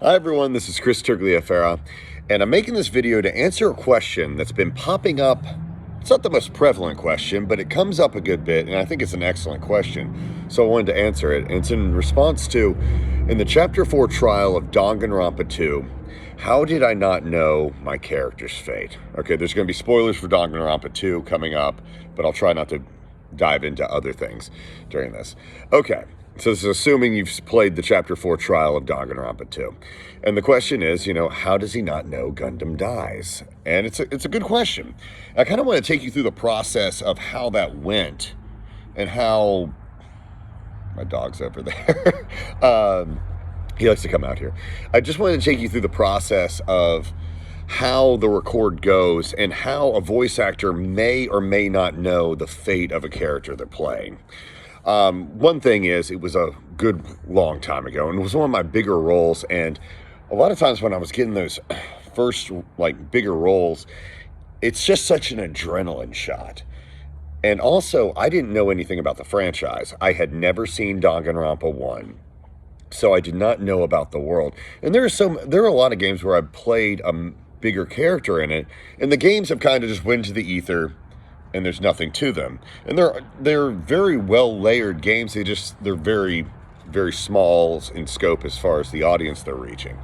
Hi everyone, this is Chris Turgliafera, and I'm making this video to answer a question that's been popping up. It's not the most prevalent question, but it comes up a good bit, and I think it's an excellent question, so I wanted to answer it. And it's in response to, in the Chapter 4 trial of Danganronpa 2, how did I not know my character's fate? Okay, there's going to be spoilers for Danganronpa 2 coming up, but I'll try not to dive into other things during this. Okay. So this is assuming you've played the Chapter 4 trial of Danganronpa 2. And the question is, how does he not know Gundham dies? And it's a good question. I kind of want to take you through the process of how that went and how... My dog's over there. He likes to come out here. I just wanted to take you through the process of how the record goes and how a voice actor may or may not know the fate of a character they're playing. One thing is, it was a good long time ago, and it was one of my bigger roles, and a lot of times when I was getting those first, bigger roles, it's just such an adrenaline shot. And also, I didn't know anything about the franchise. I had never seen Danganronpa 1, so I did not know about the world. And there are a lot of games where I've played a bigger character in it, and the games have kind of just went to the ether, and there's nothing to them. And they're very well layered games. They're very, very small in scope as far as the audience they're reaching.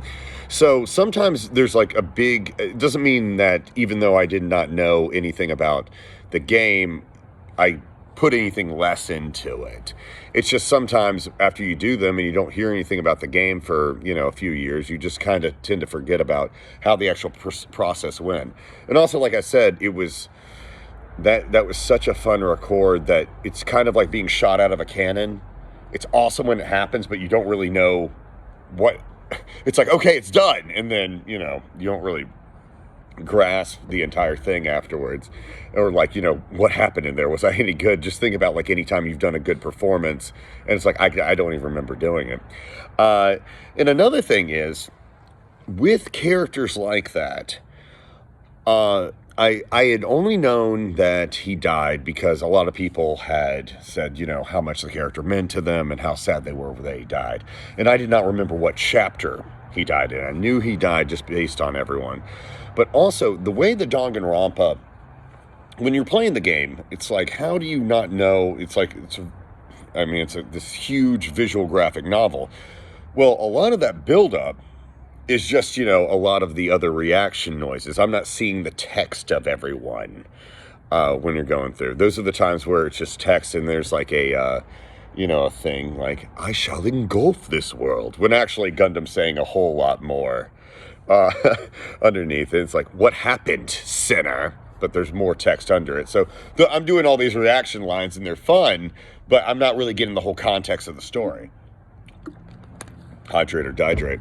So sometimes there's it doesn't mean that even though I did not know anything about the game, I put anything less into it. It's just sometimes after you do them and you don't hear anything about the game for, a few years, you just kind of tend to forget about how the actual process went. And also, like I said, it was... That was such a fun record that it's kind of like being shot out of a cannon. It's awesome when it happens, but you don't really know what... It's like, okay, it's done. And then, you don't really grasp the entire thing afterwards. Or what happened in there? Was I any good? Just think about any time you've done a good performance. And it's like, I don't even remember doing it. And another thing is, with characters like that... I had only known that he died because a lot of people had said, how much the character meant to them and how sad they were when he died. And I did not remember what chapter he died in. I knew he died just based on everyone. But also, the way the Danganronpa, when you're playing the game, it's like, how do you not know? It's this huge visual graphic novel. Well, a lot of that buildup is just, a lot of the other reaction noises. I'm not seeing the text of everyone when you're going through. Those are the times where it's just text and there's a thing like, I shall engulf this world, when actually Gundam's saying a whole lot more underneath. It's like, what happened, sinner? But there's more text under it. So I'm doing all these reaction lines and they're fun, but I'm not really getting the whole context of the story. Hydrate or dihydrate.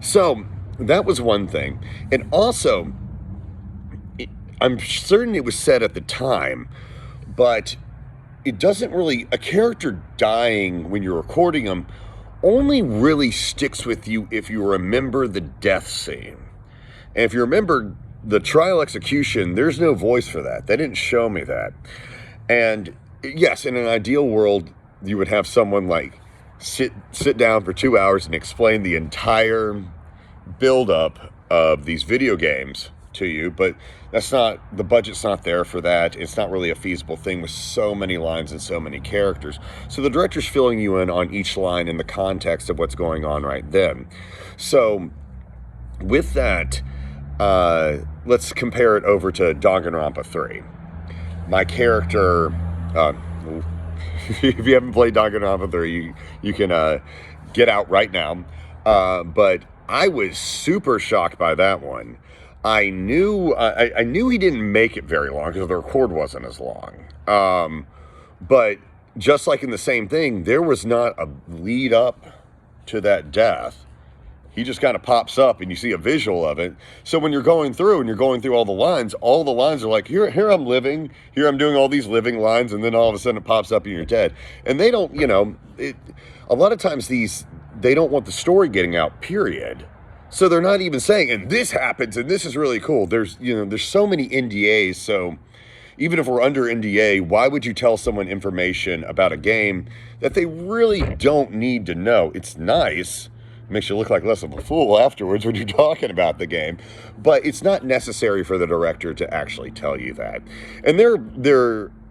So that was one thing. And also, I'm certain it was said at the time, but it doesn't really... A character dying when you're recording them only really sticks with you if you remember the death scene. And if you remember the trial execution, there's no voice for that. They didn't show me that. And yes, in an ideal world, you would have someone sit down for 2 hours and explain the entire build-up of these video games to you, but the budget's not there for that. It's not really a feasible thing with so many lines and so many characters. So the director's filling you in on each line in the context of what's going on right then. So with that, let's compare it over to Danganronpa 3. My character... if you haven't played Danganronpa 3, you can get out right now. But I was super shocked by that one. I knew he didn't make it very long because the record wasn't as long. But just like in the same thing, there was not a lead up to that death. He just kind of pops up and you see a visual of it. So when you're going through all the lines are like, here I'm living, here I'm doing all these living lines, and then all of a sudden it pops up and you're dead. And they don't, a lot of times they don't want the story getting out, period. So they're not even saying, and this happens, and this is really cool. There's so many NDAs, so even if we're under NDA, why would you tell someone information about a game that they really don't need to know? It's nice, makes you look like less of a fool afterwards when you're talking about the game. But it's not necessary for the director to actually tell you that. And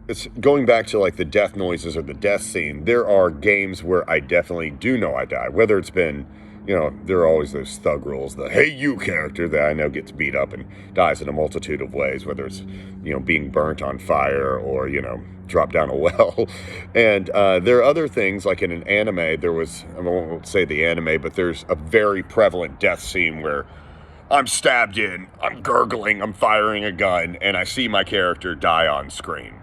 it's going back to like the death noises or the death scene. There are games where I definitely do know I die, whether it's been, you know, there are always those thug rules, the hey you character that I know gets beat up and dies in a multitude of ways, whether it's, you know, being burnt on fire or, you know, drop down a well. And there are other things, like in an anime, there was, I won't say the anime, but there's a very prevalent death scene where I'm stabbed in, I'm gurgling, I'm firing a gun, and I see my character die on screen.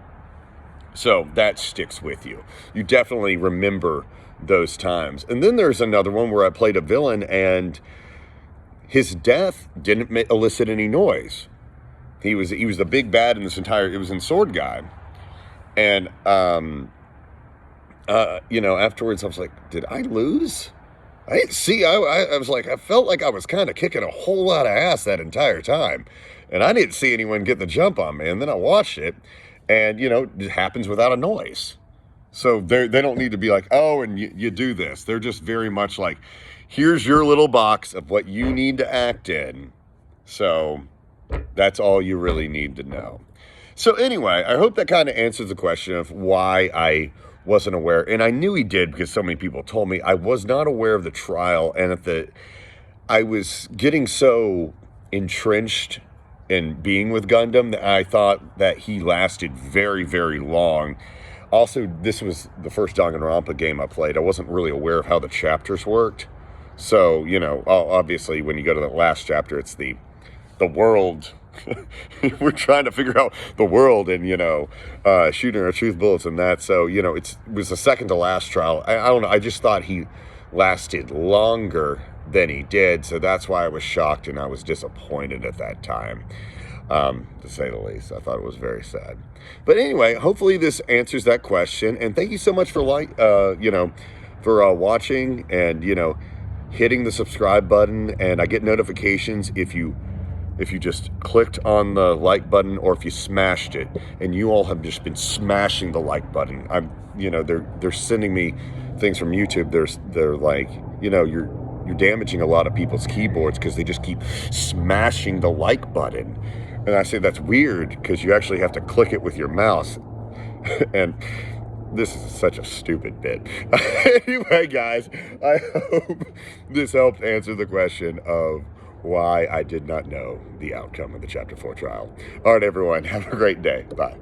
So that sticks with you. You definitely remember those times. And then there's another one where I played a villain and his death didn't elicit any noise. He was the big bad in this entire, it was in Sword Guy. And, you know, afterwards I was like, did I lose? I didn't see, I was like, I felt like I was kind of kicking a whole lot of ass that entire time. And I didn't see anyone get the jump on me. And then I watched it and, you know, it happens without a noise. So they don't need to be like, oh, and you do this. They're just very much like, here's your little box of what you need to act in. So that's all you really need to know. So anyway, I hope that kind of answers the question of why I wasn't aware. And I knew he did because so many people told me. I was not aware of the trial. And I was getting so entrenched in being with Gundam that I thought that he lasted very, very long. Also, this was the first Danganronpa game I played. I wasn't really aware of how the chapters worked. So, you know, obviously when you go to the last chapter, it's the world. We're trying to figure out the world and, you know, shooting our truth bullets and that. So, you know, it was the second to last trial. I don't know. I just thought he lasted longer than he did. So that's why I was shocked and I was disappointed at that time, to say the least. I thought it was very sad. But anyway, hopefully this answers that question. And thank you so much for watching and, you know, hitting the subscribe button. And I get notifications if you just clicked on the like button or if you smashed it. And you all have just been smashing the like button. They're sending me things from YouTube. They're like, you know, you're damaging a lot of people's keyboards because they just keep smashing the like button. And I say that's weird because you actually have to click it with your mouse. And this is such a stupid bit. Anyway, guys, I hope this helped answer the question of why I did not know the outcome of the Chapter 4 trial. All right, everyone, have a great day. Bye.